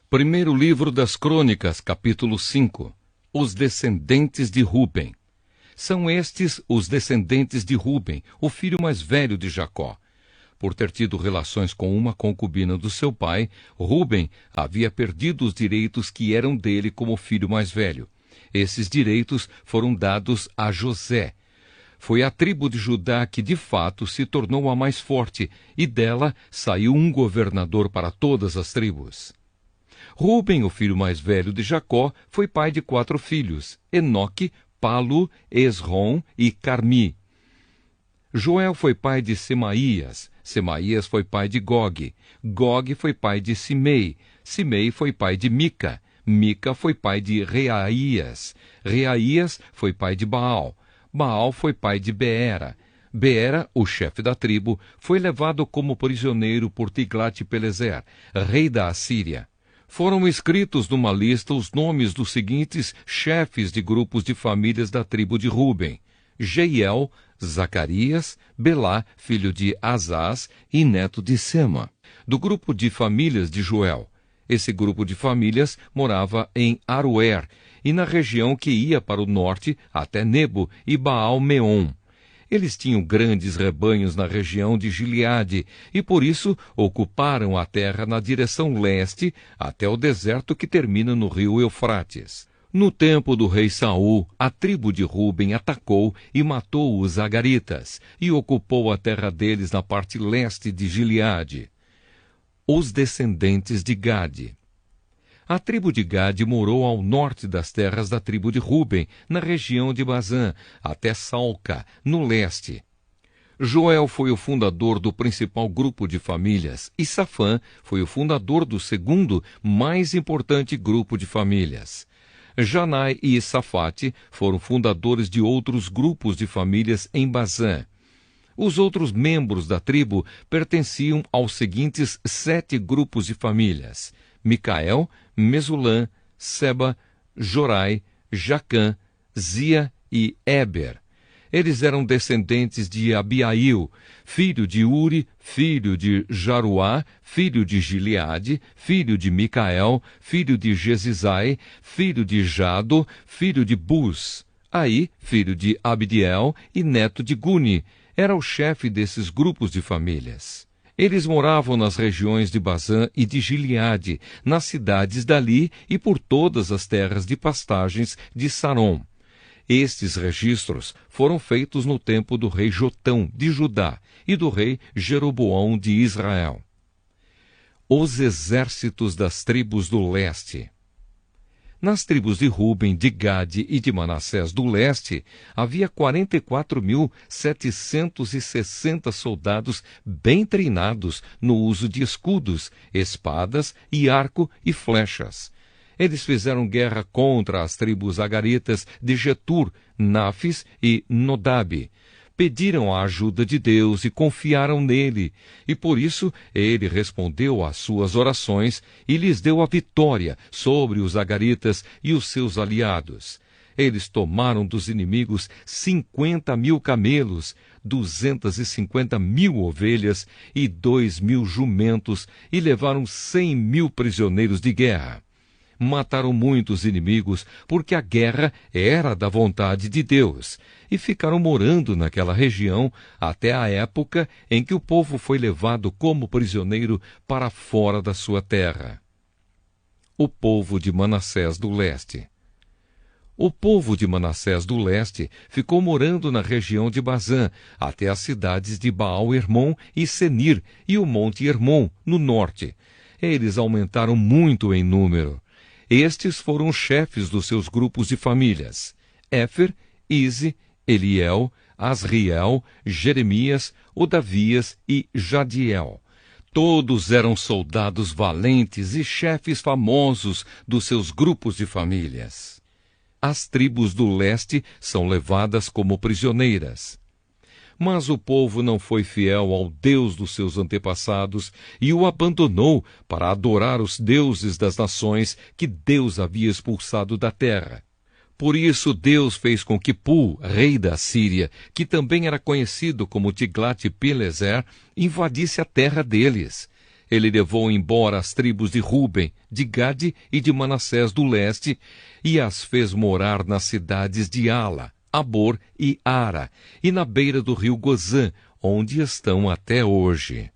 Primeiro livro das Crônicas, capítulo 5. Os descendentes de Ruben. São estes os descendentes de Ruben, o filho mais velho de Jacó. Por ter tido relações com uma concubina do seu pai, Ruben havia perdido os direitos que eram dele como filho mais velho. Esses direitos foram dados a José. Foi a tribo de Judá que, de fato, se tornou a mais forte, e dela saiu um governador para todas as tribos. Ruben, o filho mais velho de Jacó, foi pai de 4 filhos: Enoque, Palu, Esrom e Carmi. Joel foi pai de Semaías. Semaías foi pai de Gog. Gog foi pai de Simei. Simei foi pai de Mica. Mica foi pai de Reaías. Reaías foi pai de Baal. Baal foi pai de Beera. Beera, o chefe da tribo, foi levado como prisioneiro por Tiglat-Pileser, rei da Assíria. Foram escritos numa lista os nomes dos seguintes chefes de grupos de famílias da tribo de Ruben: Jeiel, Zacarias, Belá, filho de Azaz e neto de Sema. Do grupo de famílias de Joel. Esse grupo de famílias morava em Aroer e na região que ia para o norte até Nebo e Baal-Meon. Eles tinham grandes rebanhos na região de Gileade e, por isso, ocuparam a terra na direção leste até o deserto que termina no rio Eufrates. No tempo do rei Saul, a tribo de Ruben atacou e matou os agaritas e ocupou a terra deles na parte leste de Gileade. Os descendentes de Gade. A tribo de Gade morou ao norte das terras da tribo de Ruben, na região de Bazã, até Salca, no leste. Joel foi o fundador do principal grupo de famílias, e Safã foi o fundador do segundo mais importante grupo de famílias. Janai e Safate foram fundadores de outros grupos de famílias em Bazã. Os outros membros da tribo pertenciam aos seguintes 7 grupos de famílias: Micael, Mesulã, Seba, Jorai, Jacã, Zia e Eber. Eles eram descendentes de Abiail, filho de Uri, filho de Jaruá, filho de Gileade, filho de Micael, filho de Jesizai, filho de Jado, filho de Bus. Aí, filho de Abdiel e neto de Guni, era o chefe desses grupos de famílias. Eles moravam nas regiões de Bazã e de Gileade, nas cidades dali e por todas as terras de pastagens de Sarom. Estes registros foram feitos no tempo do rei Jotão, de Judá, e do rei Jeroboão, de Israel. Os exércitos das tribos do leste. Nas tribos de Ruben, de Gade e de Manassés do leste, havia 44.760 soldados bem treinados no uso de escudos, espadas e arco e flechas. Eles fizeram guerra contra as tribos agaritas de Getur, Nafis e Nodabe. Pediram a ajuda de Deus e confiaram nele, e por isso ele respondeu às suas orações e lhes deu a vitória sobre os agaritas e os seus aliados. Eles tomaram dos inimigos 50.000 camelos, 250.000 ovelhas e 2.000 jumentos, e levaram 100.000 prisioneiros de guerra. Mataram muitos inimigos, porque a guerra era da vontade de Deus, e ficaram morando naquela região até a época em que o povo foi levado como prisioneiro para fora da sua terra. O povo de Manassés do leste. O povo de Manassés do leste ficou morando na região de Bazã, até as cidades de Baal-Hermon e Senir e o monte Hermon, no norte. Eles aumentaram muito em número. Estes foram os chefes dos seus grupos de famílias: Éfer, Ize, Eliel, Asriel, Jeremias, Odavias e Jadiel. Todos eram soldados valentes e chefes famosos dos seus grupos de famílias. As tribos do leste são levadas como prisioneiras. Mas o povo não foi fiel ao Deus dos seus antepassados e o abandonou para adorar os deuses das nações que Deus havia expulsado da terra. Por isso Deus fez com que Pul, rei da Síria, que também era conhecido como Tiglat-Pileser, invadisse a terra deles. Ele levou embora as tribos de Ruben, de Gade e de Manassés do leste, e as fez morar nas cidades de Ala, Abor e Ara, e na beira do rio Gozã, onde estão até hoje.